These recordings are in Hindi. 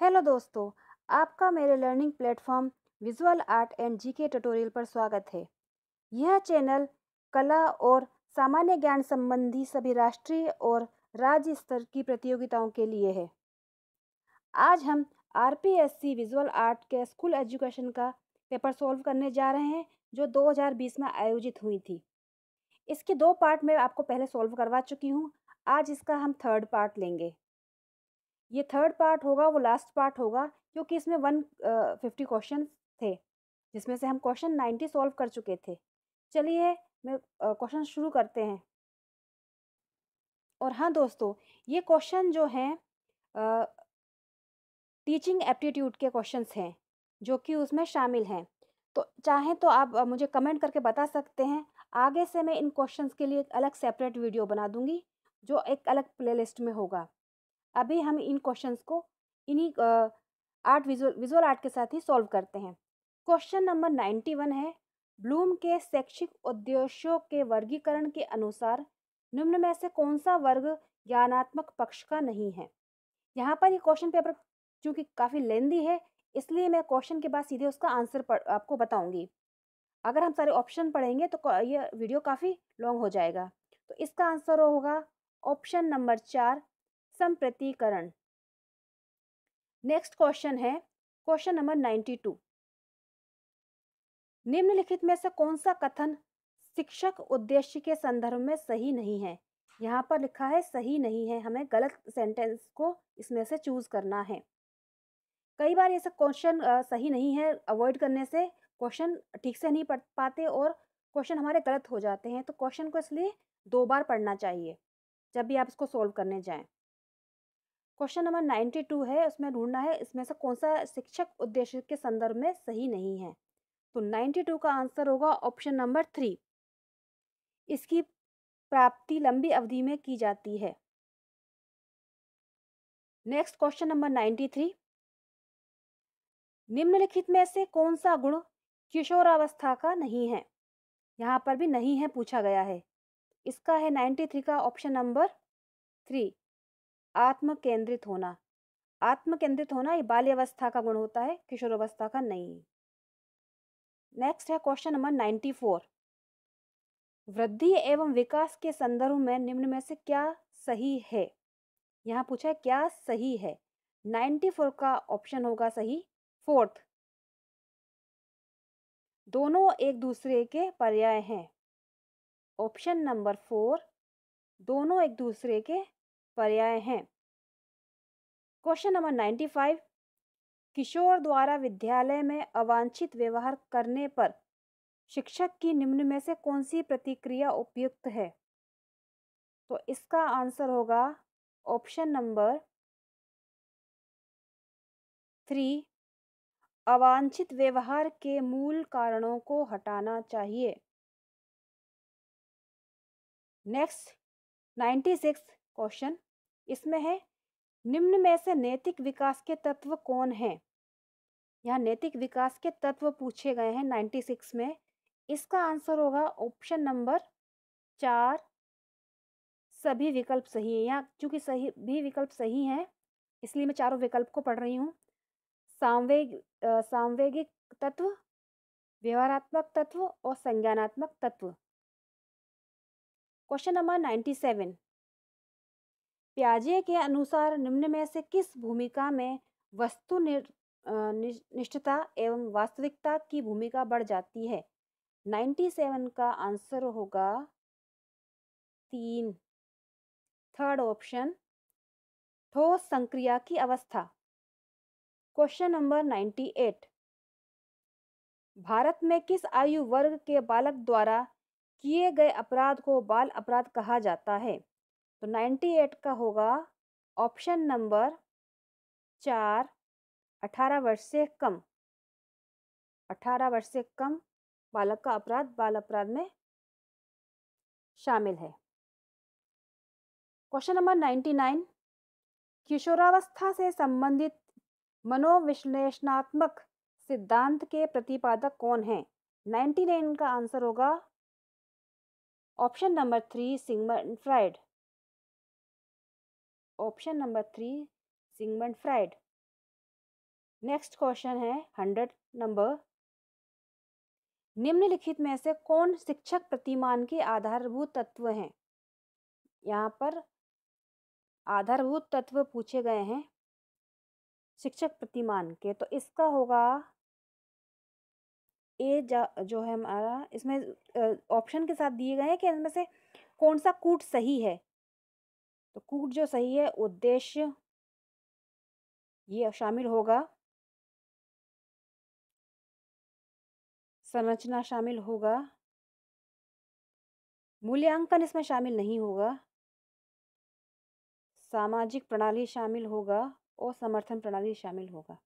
हेलो दोस्तों, आपका मेरे learning platform visual art and GK tutorial पर स्वागत है। यह चैनल कला और सामान्य ज्ञान संबंधी सभी राष्ट्रीय और राज्य स्तर की प्रतियोगिताओं के लिए है। आज हम आरपीएससी विजुअल आर्ट के स्कूल एजुकेशन का पेपर सॉल्व करने जा रहे हैं, जो 2020 में आयोजित हुई थी। इसके 2 पार्ट में आपको पहले सॉल्व करवा चुकी हूँ। आज इसका हम थर्ड पार्ट लेंगे। ये थर्ड पार्ट होगा, वो लास्ट पार्ट होगा, क्योंकि इसमें 150 क्वेश्चन थे, जिसमें से हम क्वेश्चन 90 सॉल्व कर चुके थे। चलिए मैं क्वेश्चन शुरू करते हैं। और हाँ दोस्तों, ये क्वेश्चन जो हैं टीचिंग एप्टीट्यूड के क्वेश्चंस हैं, जो कि उसमें शामिल हैं। तो चाहें तो आप मुझे कमेंट करके बता सकते हैं। आगे से मैं इन क्वेश्चंस के लिए एक अलग सेपरेट वीडियो बना दूंगी, जो एक अलग प्लेलिस्ट में होगा। अभी हम इन क्वेश्चंस को इन्हीं विजुअल आर्ट के साथ ही सॉल्व करते हैं। क्वेश्चन नंबर 91 है, ब्लूम के शैक्षिक उद्देश्यों के वर्गीकरण के अनुसार निम्न में से कौन सा वर्ग ज्ञानात्मक पक्ष का नहीं है। यहाँ पर ये क्वेश्चन पेपर चूंकि काफ़ी लेंदी है, इसलिए मैं क्वेश्चन के बाद सीधे उसका आंसर आपको बताऊंगी। अगर हम सारे ऑप्शन पढ़ेंगे तो ये वीडियो काफ़ी लॉन्ग हो जाएगा। तो इसका आंसर होगा ऑप्शन नंबर 4, संप्रतीकरण। नेक्स्ट क्वेश्चन है क्वेश्चन नंबर 92। निम्नलिखित में से कौन सा कथन शिक्षक उद्देश्य के संदर्भ में सही नहीं है। यहाँ पर लिखा है सही नहीं है, हमें गलत सेंटेंस को इसमें से चूज करना है। कई बार ये सब क्वेश्चन सही नहीं है, अवॉइड करने से क्वेश्चन ठीक से नहीं पढ़ पाते और क्वेश्चन हमारे गलत हो जाते हैं। तो क्वेश्चन को इसलिए 2 बार पढ़ना चाहिए जब भी आप इसको सोल्व करने जाएं। क्वेश्चन नंबर 92 है, उसमें ढूंढना है इसमें से कौन सा शिक्षक उद्देश्य के संदर्भ में सही नहीं है। तो 92 का आंसर होगा ऑप्शन नंबर 3। इसकी प्राप्ति लंबी अवधि में की जाती है। Next question number 93। निम्नलिखित में से कौन सा गुण किशोरावस्था का नहीं है। यहाँ पर भी नहीं है पूछा गया है। इसका है 93 का ऑप्शन नंबर 3, आत्म केंद्रित होना। आत्म केंद्रित होना ये बाल्यावस्था का गुण होता है, किशोरावस्था का नहीं। नेक्स्ट है क्वेश्चन नंबर 94। वृद्धि एवं विकास के संदर्भ में निम्न में से क्या सही है। यहाँ पूछा है क्या सही है। 94 का ऑप्शन होगा सही, फोर्थ। दोनों एक दूसरे के पर्याय हैं। ऑप्शन नंबर 4, दोनों एक दूसरे के पर्याय हैं। Question number 95। किशोर द्वारा विद्यालय में अवांछित व्यवहार करने पर शिक्षक की निम्न में से कौन सी प्रतिक्रिया उपयुक्त है। तो इसका आंसर होगा ऑप्शन नंबर 3, अवांछित व्यवहार के मूल कारणों को हटाना चाहिए। नेक्स्ट 96 क्वेश्चन, इसमें है निम्न में से नैतिक विकास के तत्व कौन हैं। यहाँ नैतिक विकास के तत्व पूछे गए हैं 96 में। इसका आंसर होगा ऑप्शन नंबर 4, सभी विकल्प सही है। यहाँ चूंकि सही भी विकल्प सही हैं, इसलिए मैं चारों विकल्प को पढ़ रही हूँ। सांवेगिक तत्व, व्यवहारात्मक तत्व और संज्ञानात्मक तत्व। Question number 97। प्याजे के अनुसार निम्न में से किस भूमिका में वस्तु निष्ठता एवं वास्तविकता की भूमिका बढ़ जाती है। 97 का आंसर होगा 3, थर्ड ऑप्शन, ठोस संक्रिया की अवस्था। Question number 98। भारत में किस आयु वर्ग के बालक द्वारा किए गए अपराध को बाल अपराध कहा जाता है। तो 98 का होगा ऑप्शन नंबर 4, 18 वर्ष से कम। 18 वर्ष से कम बालक का अपराध बाल अपराध में शामिल है। Question number 99। किशोरावस्था से संबंधित मनोविश्लेषणात्मक सिद्धांत के प्रतिपादक कौन हैं। 99 का आंसर होगा option number 3, Sigmund Freud. Option number 3, Sigmund Freud. Next question है 100 नंबर। निम्नलिखित में से कौन शिक्षक प्रतिमान के आधारभूत तत्व हैं? यहाँ पर आधारभूत तत्व पूछे गए हैं शिक्षक प्रतिमान के, तो इसका होगा ए जो है हमारा, इसमें ऑप्शन के साथ दिए गए हैं कि इनमें से कौन सा कूट सही है। तो कूट जो सही है, उद्देश्य ये शामिल होगा, संरचना शामिल होगा, मूल्यांकन इसमें शामिल नहीं होगा, सामाजिक प्रणाली शामिल होगा और समर्थन प्रणाली शामिल होगा।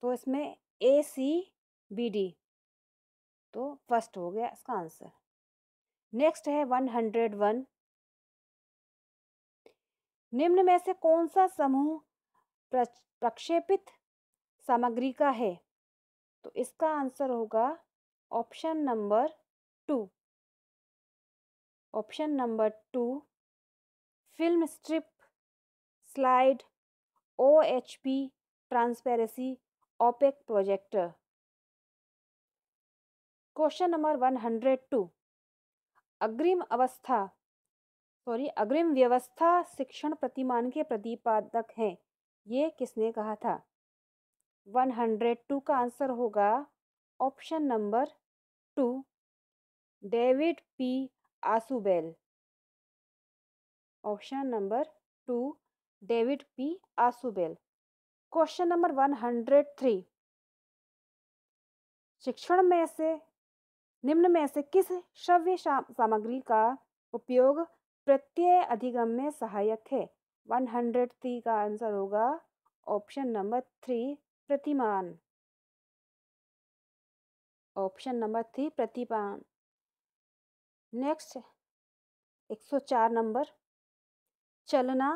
तो इसमें ए सी बी डी, तो फर्स्ट हो गया इसका आंसर। नेक्स्ट है 101। निम्न में से कौन सा समूह प्रक्षेपित सामग्री का है? तो इसका आंसर होगा option number 2। Option number 2 film strip, slide, OHP, transparency, opaque projector. Question number 102। अग्रिम व्यवस्था शिक्षण प्रतिमान के प्रतिपादक हैं, ये किसने कहा था? 102 का आंसर होगा option number 2 David P Ausubel. Option number 2 David P Ausubel. Question number 103। शिक्षण में से निम्न में से किस श्रव्य सामग्री का उपयोग प्रत्यय अधिगम में सहायक है? 103 का आंसर होगा ऑप्शन नंबर 3 प्रतिमान। ऑप्शन नंबर 3 प्रतिमान। Next 104 number. चलना,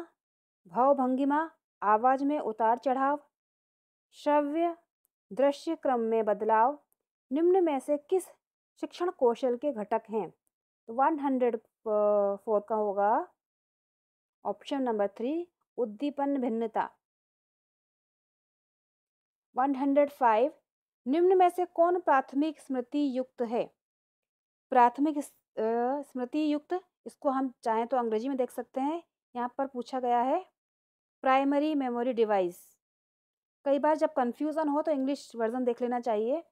भावभंगिमा, आवाज में उतार चढ़ाव, श्रव्य दृश्य क्रम में बदलाव, निम्न में से किस शिक्षण कौशल के घटक हैं? तो 104 का होगा ऑप्शन नंबर 3 उद्दीपन भिन्नता। 105 निम्न में से कौन प्राथमिक स्मृति युक्त है? प्राथमिक स्मृति युक्त, इसको हम चाहें तो अंग्रेजी में देख सकते हैं। यहाँ पर पूछा गया है प्राइमरी मेमोरी डिवाइस। कई बार जब कंफ्यूजन हो तो इंग्लिश वर्जन देख लेना चाहिए।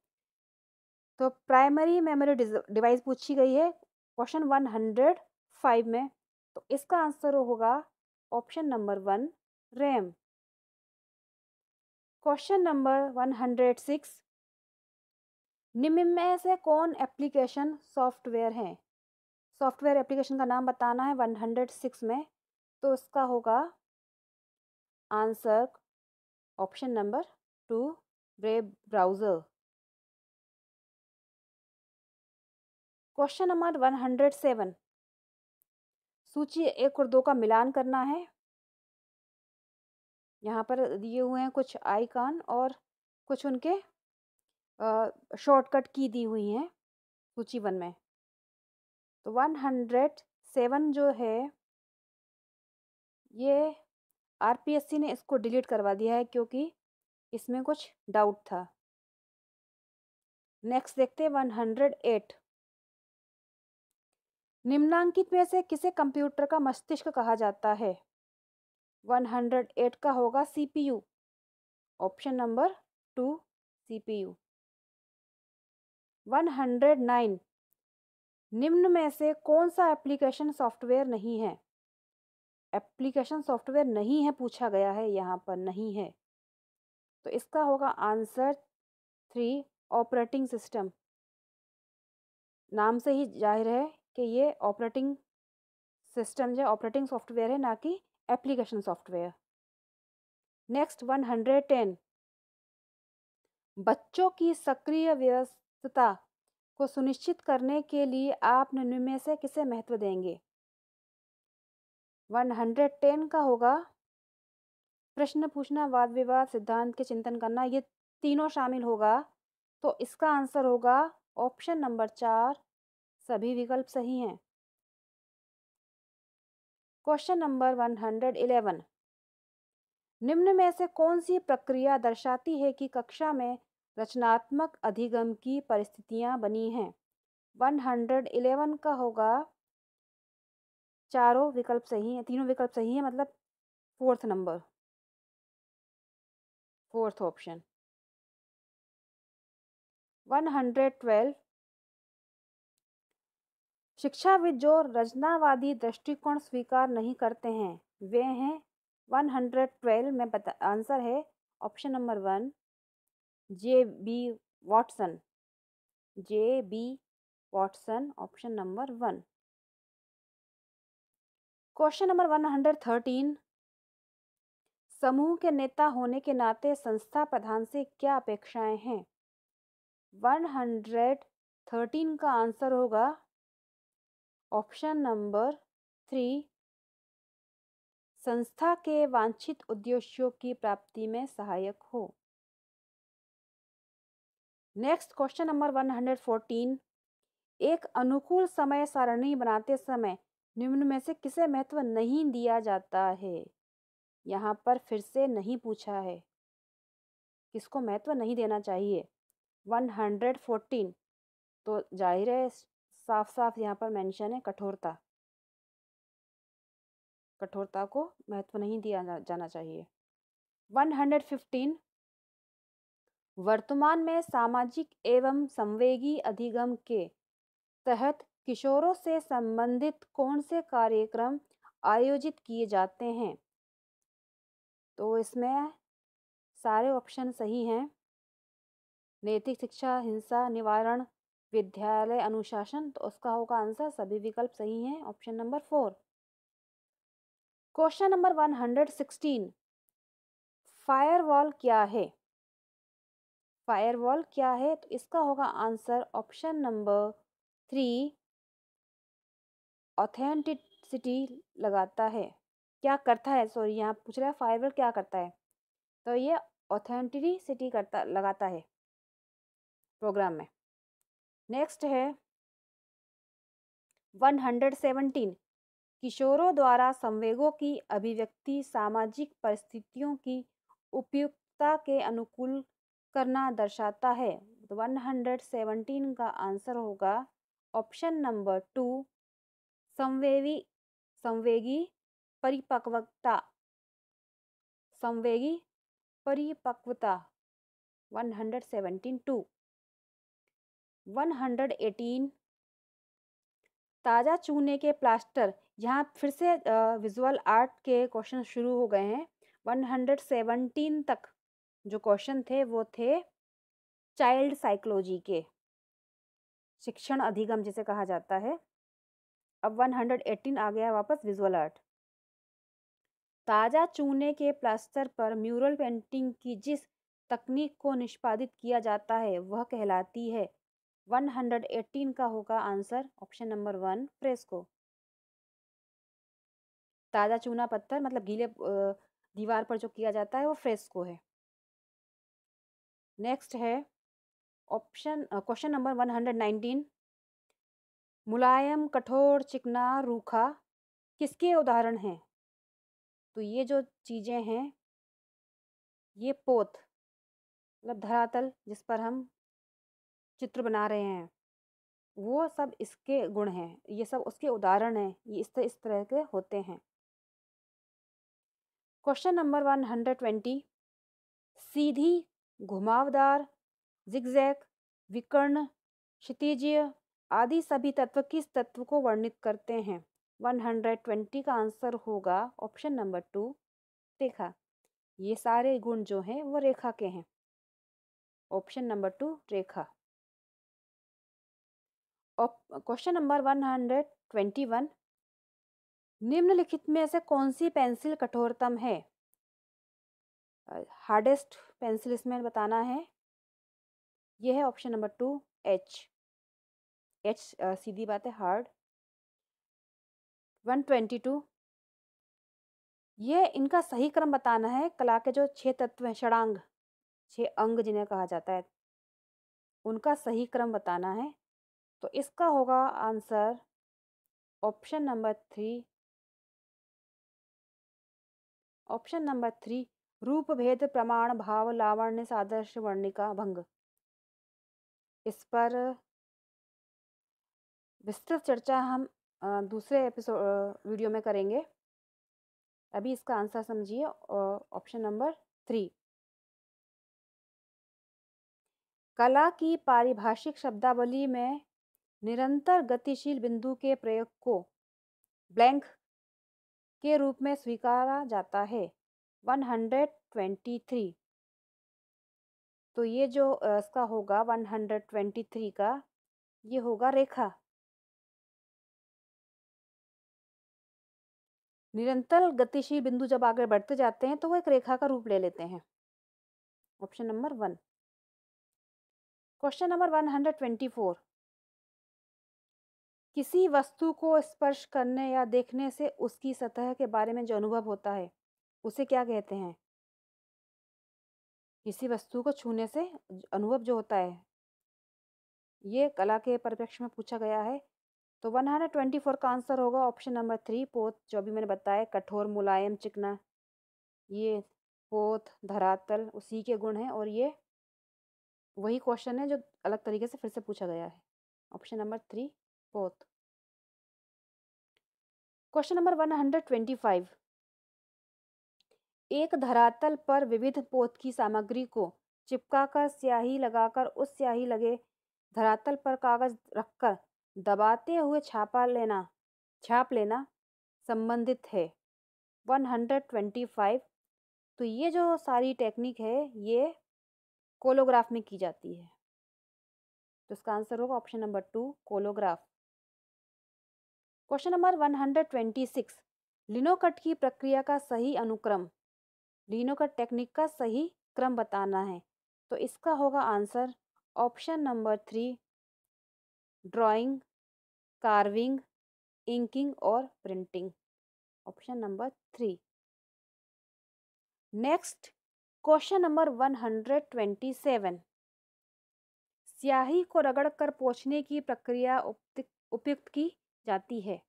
तो प्राइमरी मेमोरी डिवाइस पूछी गई है क्वेश्चन 105 में, तो इसका आंसर होगा option number 1 RAM. Question number 106। निम्न में से कौन एप्लीकेशन सॉफ्टवेयर है? सॉफ्टवेयर एप्लीकेशन का नाम बताना है 106 में, तो इसका होगा answer option number 2 web browser. Question number 107। सूची 1 और 2 का मिलान करना है। यहाँ पर दिए हुए हैं कुछ आइकन और कुछ उनके शॉर्टकट की दी हुई हैं सूची 1 में। तो 107 जो है ये RPSC ने इसको डिलीट करवा दिया है क्योंकि इसमें कुछ डाउट था। नेक्स्ट देखते हैं 108। निम्नांकित में से किसे कंप्यूटर का मस्तिष्क कहा जाता है? 108 का होगा CPU। Option number 2 CPU। 109 निम्न में से कौन सा एप्लीकेशन सॉफ्टवेयर नहीं है? एप्लीकेशन सॉफ्टवेयर नहीं है पूछा गया है, यहाँ पर नहीं है, तो इसका होगा आंसर 3 ऑपरेटिंग सिस्टम। नाम से ही जाहिर है कि ये ऑपरेटिंग सिस्टम जो ऑपरेटिंग सॉफ्टवेयर है, ना कि एप्लीकेशन सॉफ्टवेयर। नेक्स्ट 110। बच्चों की सक्रिय व्यस्तता को सुनिश्चित करने के लिए आप निम्न में से किसे महत्व देंगे? 110 का होगा प्रश्न पूछना, वाद विवाद, सिद्धांत के चिंतन करना, ये तीनों शामिल होगा, तो इसका आंसर होगा ऑप्शन नंबर 4 सभी विकल्प सही हैं। Question number 111। निम्न में से कौन सी प्रक्रिया दर्शाती है कि कक्षा में रचनात्मक अधिगम की परिस्थितियां बनी हैं? 111 का होगा, चारों विकल्प सही हैं, तीनों विकल्प सही हैं, मतलब फोर्थ नंबर, फोर्थ ऑप्शन। 112, शिक्षाविद जो रचनावादी दृष्टिकोण स्वीकार नहीं करते हैं वे हैं। 112 में आंसर है option number 1, J B Watson. J B Watson, option number 1। Question number 113, समूह के नेता होने के नाते संस्था प्रधान से क्या अपेक्षाएं हैं? 113 का आंसर होगा ऑप्शन नंबर 3, संस्था के वांछित उद्देश्यों की प्राप्ति में सहायक हो। नेक्स्ट क्वेश्चन नंबर 114, एक अनुकूल समय सारणी बनाते समय निम्न में से किसे महत्व नहीं दिया जाता है? यहाँ पर फिर से नहीं पूछा है किसको महत्व नहीं देना चाहिए। 114, तो जाहिर है साफ साफ यहाँ पर मेंशन है कठोरता, कठोरता को महत्व नहीं दिया जाना चाहिए। 115, वर्तमान में सामाजिक एवं संवेगी अधिगम के तहत किशोरों से संबंधित कौन से कार्यक्रम आयोजित किए जाते हैं? तो इसमें सारे ऑप्शन सही हैं। नैतिक शिक्षा, हिंसा निवारण, विद्यालय अनुशासन, तो उसका होगा आंसर, सभी विकल्प सही हैं, option number 4। Question number 116, firewall क्या है? फायरवॉल क्या है? तो इसका होगा आंसर ऑप्शन नंबर 3, ऑथेंटिसिटी लगाता है, क्या करता है, सॉरी यहाँ पूछ रहा है फायरवॉल क्या करता है, तो ये ऑथेंटिसिटी करता लगाता है प्रोग्राम में। नेक्स्ट है 117, किशोरों द्वारा संवेगों की अभिव्यक्ति सामाजिक परिस्थितियों की उपयुक्तता के अनुकूल करना दर्शाता है। तो 117 का आंसर होगा ऑप्शन नंबर 2, संवेगी संवेगी परिपक्वता, संवेगी परिपक्वता। 117 118, ताज़ा चूने के प्लास्टर, यहाँ फिर से विजुअल आर्ट के क्वेश्चन शुरू हो गए हैं। 117 तक जो क्वेश्चन थे वो थे चाइल्ड साइकोलॉजी के, शिक्षण अधिगम जिसे कहा जाता है। अब 118 आ गया वापस विजुअल आर्ट। ताज़ा चूने के प्लास्टर पर म्यूरल पेंटिंग की जिस तकनीक को निष्पादित किया जाता है वह कहलाती है। 118 का होगा आंसर ऑप्शन नंबर 1, फ्रेस्को। ताज़ा चूना पत्थर मतलब गीले दीवार पर जो किया जाता है वो फ्रेस्को है। नेक्स्ट है क्वेश्चन नंबर 119, मुलायम, कठोर, चिकना, रूखा किसके उदाहरण हैं? तो ये जो चीज़ें हैं ये पोत मतलब धरातल जिस पर हम चित्र बना रहे हैं वो सब इसके गुण हैं, ये सब उसके उदाहरण हैं, ये इस तरह के होते हैं। क्वेश्चन नंबर 120, सीधी, घुमावदार, जिगजैग, विकर्ण, क्षितिजीय आदि सभी तत्व किस तत्व को वर्णित करते हैं? 120 का आंसर होगा ऑप्शन नंबर 2, रेखा। ये सारे गुण जो हैं वो रेखा के हैं, ऑप्शन नंबर 2, रेखा। क्वेश्चन नंबर 121, निम्नलिखित में से कौन सी पेंसिल कठोरतम है? हार्डेस्ट पेंसिल इसमें बताना है, ये है ऑप्शन नंबर 2, एच। एच सीधी बात है, हार्ड। 122, ये इनका सही क्रम बताना है, कला के जो 6 तत्व हैं, षडांग, 6 अंग जिन्हें कहा जाता है, उनका सही क्रम बताना है। तो इसका होगा answer option number 3, option number 3, रूप भेद प्रमाण भाव लावण्य सादृश्य वर्णिका भंग। इस पर विस्तृत चर्चा हम दूसरे वीडियो में करेंगे। अभी इसका आंसर समझिए। Option number 3। कला की पारिभाषिक शब्दावली में निरंतर गतिशील बिंदु के प्रयोग को ब्लैंक के रूप में स्वीकारा जाता है। 123। तो ये जो इसका होगा 123 का, ये होगा रेखा। निरंतर गतिशील बिंदु जब आगे बढ़ते जाते हैं तो वो एक रेखा का रूप ले लेते हैं। Option number 1। Question number 124। किसी वस्तु को स्पर्श करने या देखने से उसकी सतह के बारे में जो अनुभव होता है उसे क्या कहते हैं? किसी वस्तु को छूने से अनुभव जो होता है, ये कला के परिप्रेक्ष्य में पूछा गया है। तो 124 का आंसर होगा ऑप्शन नंबर 3 पोत। जो भी मैंने बताया, कठोर, मुलायम, चिकना, ये पोत धरातल उसी के गुण हैं। और ये वही क्वेश्चन है जो अलग तरीके से फिर से पूछा गया है। ऑप्शन नंबर 3 पोत। Question number 125। एक धरातल पर विविध पोत की सामग्री को चिपकाकर स्याही लगाकर उस स्याही लगे धरातल पर कागज रखकर दबाते हुए छाप लेना संबंधित है। 125। तो ये जो सारी टेक्निक है ये कोलोग्राफ में की जाती है। तो इसका आंसर होगा option number 2 collograph. Question number 126। Linocut की प्रक्रिया का सही अनुक्रम, लिनोकट टेक्निक का सही क्रम बताना है। तो इसका होगा answer option number 3 drawing, carving, inking और printing. Option number 3। Next question number 127। स्याही को रगड़कर पोंछने की प्रक्रिया उपयुक्त की जाती है।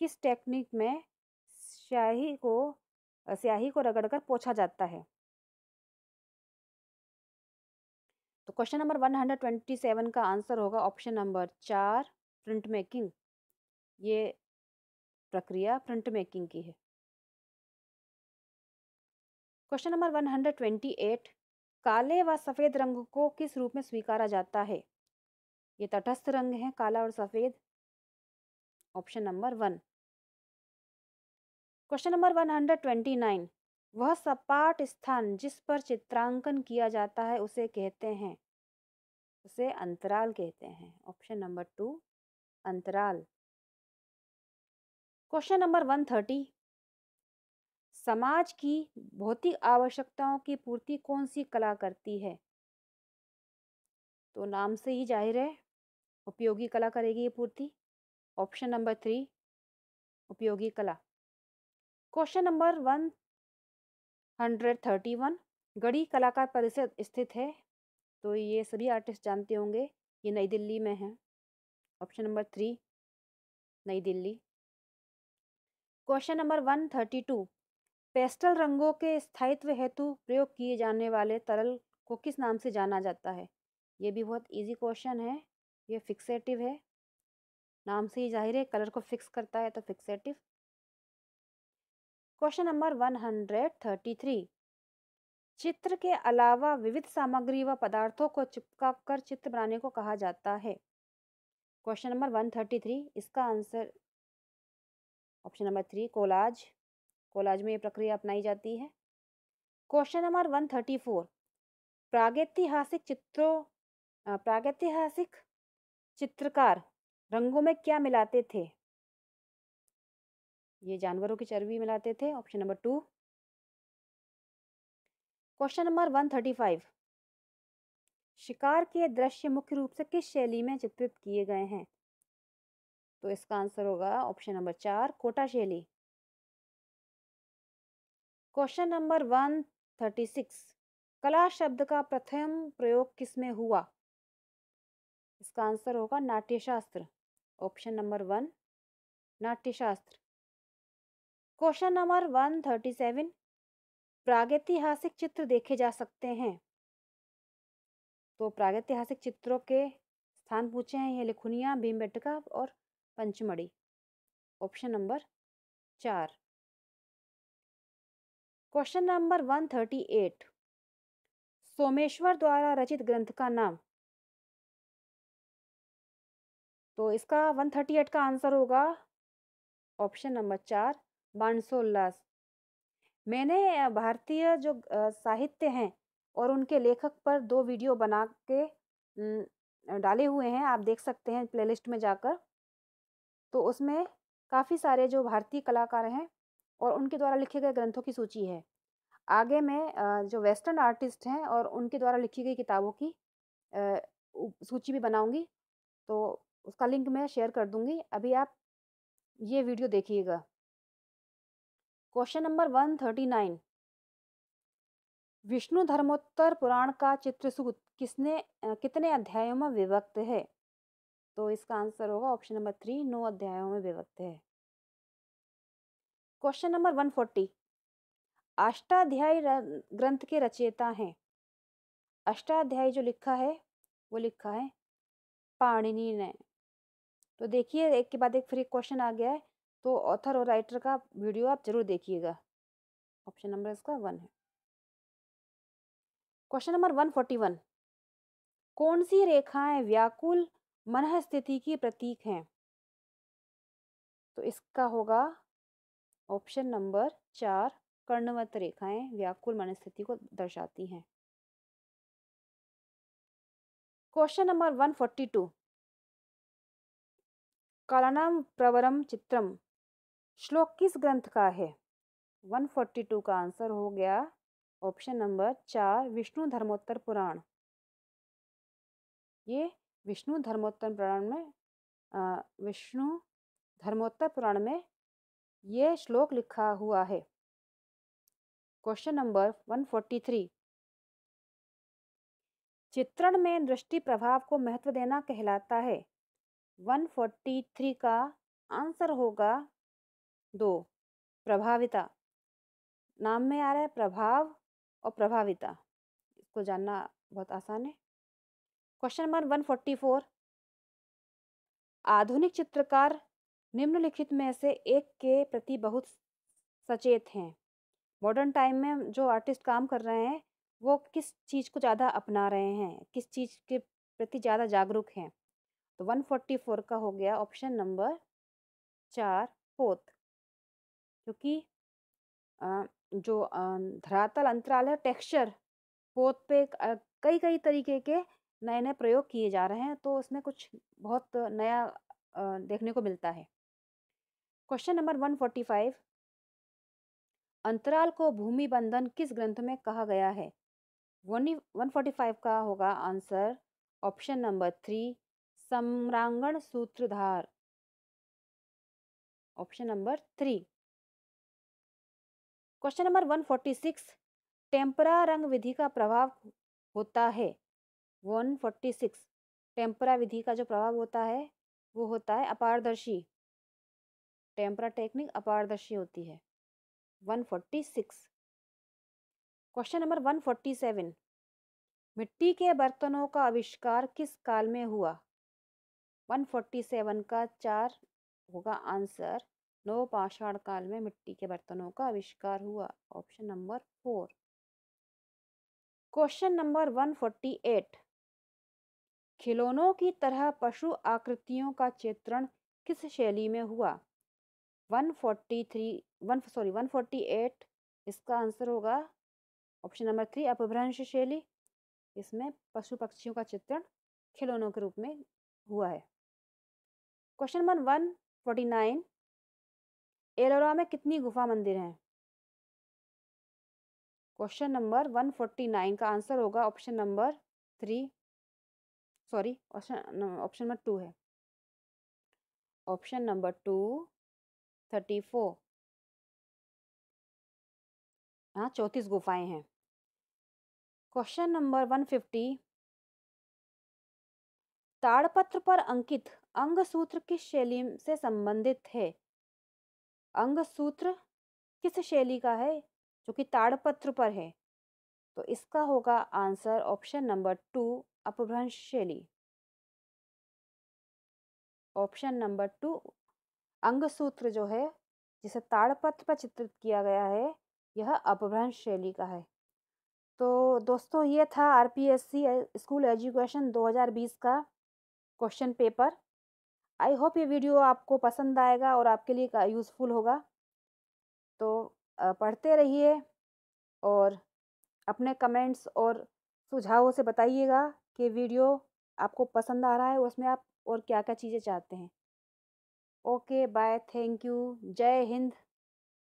किस टेक्निक में स्याही को रगड़कर पोंछा जाता है? तो क्वेश्चन नंबर 127 का आंसर होगा ऑप्शन नंबर 4 प्रिंट मेकिंग। ये प्रक्रिया प्रिंट मेकिंग की है। Question number 128। काले व सफेद रंग को किस रूप में स्वीकारा जाता है? ये तटस्थ रंग है, काला और सफेद। Option number 1। Question number 129। वह सपाट स्थान जिस पर चित्रांकन किया जाता है उसे कहते हैं, उसे अंतराल कहते हैं। ऑप्शन नंबर 2 अंतराल। Question number 130। समाज की भौतिक आवश्यकताओं की पूर्ति कौन सी कला करती है? तो नाम से ही जाहिर है उपयोगी कला करेगी ये पूर्ति। ऑप्शन नंबर 3 उपयोगी कला। Question number 131। गढ़ी कलाकार परिषद स्थित है। तो ये सभी आर्टिस्ट जानते होंगे, ये नई दिल्ली में है। ऑप्शन नंबर 3 नई दिल्ली। Question number 132। पेस्टल रंगों के स्थायित्व हेतु प्रयोग किए जाने वाले तरल को किस नाम से जाना जाता है? ये भी बहुत इजी क्वेश्चन है। ये फिक्सेटिव है, नाम से ही जाहिर है कलर को फिक्स करता है, तो फिक्सेटिव। Question number 133। चित्र के अलावा विविध सामग्री व पदार्थों को चिपका कर चित्र बनाने को कहा जाता है। क्वेश्चन नंबर 133, इसका answer option number 3 collage. Collage में ये प्रक्रिया अपनाई जाती है। Question number 134। प्रागैतिहासिक चित्रकार रंगों में क्या मिलाते थे? ये जानवरों की चर्बी मिलाते थे। Option number 2। Question number 135। शिकार के दृश्य मुख्य रूप से किस शैली में चित्रित किए गए हैं? तो इसका आंसर होगा ऑप्शन नंबर 4 कोटा शैली। Question number 136। कला शब्द का प्रथम प्रयोग किसमें हुआ? इसका आंसर होगा Natyashastra. Option number 1 Natyashastra. Question number 137। प्रागैतिहासिक चित्र देखे जा सकते हैं। तो प्रागैतिहासिक चित्रों के स्थान पूछे हैं, ये लिखुनिया, भीमबेटका और Pachmarhi. Option number 4। Question number 138, Someshwar द्वारा रचित ग्रंथ का नाम। तो इसका 138 का आंसर होगा ऑप्शन नंबर 4, बाणसोल्लास। मैंने भारतीय जो साहित्य हैं और उनके लेखक पर 2 वीडियो बना के डाले हुए हैं, आप देख सकते हैं प्लेलिस्ट में जाकर। तो उसमें काफ़ी सारे जो भारतीय कलाकार हैं और उनके द्वारा लिखे गए ग्रंथों की सूची है। आगे मैं जो वेस्टर्न आर्टिस्ट हैं और उनके द्वारा लिखी गई किताबों की सूची भी बनाऊंगी, तो उसका लिंक मैं शेयर कर दूंगी। अभी आप ये वीडियो देखिएगा। क्वेश्चन नंबर 139, विष्णु धर्मोत्तर पुराण का चित्रसूत कितने अध्यायों में विभक्त है? तो इसका आंसर होगा ऑप्शन नंबर 3, 9 अध्यायों में विभक्त है। क्वेश्चन नंबर 140, अष्टाध्यायी ग्रंथ के रचयिता हैं। अष्टाध्यायी जो लिखा है वो लिखा है पाणिनि ने। तो देखिए, एक के बाद एक फ्री क्वेश्चन आ गया है, तो ऑथर और राइटर का वीडियो आप जरूर देखिएगा। ऑप्शन नंबर इसका 1 है। क्वेश्चन नंबर 141, कौन सी रेखाएं व्याकुल मनः स्थिति की प्रतीक हैं? तो इसका होगा ऑप्शन नंबर 4, कर्णवत रेखाएं व्याकुल मनस्थिति को दर्शाती हैं। क्वेश्चन नंबर 142, कालानाम प्रवरम चित्रम श्लोक किस ग्रंथ का है? 142 का आंसर हो गया ऑप्शन नंबर 4, विष्णु धर्मोत्तर पुराण। ये विष्णु धर्मोत्तर पुराण में ये श्लोक लिखा हुआ है। क्वेश्चन नंबर 143, चित्रण में दृष्टि प्रभाव को महत्व देना कहलाता है। 143 का आंसर होगा 2, प्रभाविता। नाम में आ रहा है प्रभाव और प्रभाविता, इसको जानना बहुत आसान है। क्वेश्चन नंबर 144, आधुनिक चित्रकार निम्नलिखित में से एक के प्रति बहुत सचेत हैं। मॉडर्न टाइम में जो आर्टिस्ट काम कर रहे हैं वो किस चीज़ को ज़्यादा अपना रहे हैं, किस चीज़ के प्रति ज़्यादा जागरूक हैं? तो 144 का हो गया ऑप्शन नंबर 4, पोत। क्योंकि जो धरातल अंतराल है, टेक्सचर, पोत पे कई कई तरीके के नए नए प्रयोग किए जा रहे हैं, तो उसमें कुछ बहुत नया देखने को मिलता है। क्वेश्चन नंबर 145, अंतराल को भूमि बंधन किस ग्रंथ में कहा गया है? 145 का होगा आंसर ऑप्शन नंबर 3, सम्रांगण सूत्रधार। Option number 3। Question number 146, tempera रंग विधि का प्रभाव होता है। 146, टेम्परा विधि का जो प्रभाव होता है वो होता है अपारदर्शी। टेम्परा टेक्निक अपारदर्शी होती है। 146। क्वेश्चन नंबर 147, मिट्टी के बर्तनों का आविष्कार किस काल में हुआ? 147 का 4 होगा आंसर, नवपाषाण काल में मिट्टी के बर्तनों का आविष्कार हुआ। Option number 4। क्वेश्चन नंबर 148, खिलौनों की तरह पशु आकृतियों का चित्रण किस शैली में हुआ? 148, इसका आंसर होगा ऑप्शन नंबर 3, अपभ्रंश शैली। इसमें पशु पक्षियों का चित्रण खिलौनों के रूप में हुआ है। क्वेश्चन नंबर 149, एलोरा में कितनी गुफा मंदिर हैं? क्वेश्चन नंबर 149 का आंसर होगा option number 3, sorry option number 2 है। Option number 2, 34। हाँ, 34 गुफाएं हैं। क्वेश्चन नंबर 150, ताड़पत्र पर अंकित अंगसूत्र किस शैली से संबंधित है? अंगसूत्र किस शैली का है जो कि ताड़पत्र पर है। तो इसका होगा आंसर ऑप्शन नंबर 2, अपभ्रंश शैली। ऑप्शन नंबर 2, अंगसूत्र जो है जिसे ताड़पत्र पर चित्रित किया गया है, यह अपभ्रंश शैली का है। तो दोस्तों ये था आरपीएससी स्कूल एजुकेशन 2020 का क्वेश्चन पेपर। आई होप ये वीडियो आपको पसंद आएगा और आपके लिए यूज़फुल होगा। तो पढ़ते रहिए और अपने कमेंट्स और सुझावों से बताइएगा कि वीडियो आपको पसंद आ रहा है, उसमें आप और क्या-क्या चीज़ें चाहते हैं। ओके, बाय, थैंक यू, जय हिंद।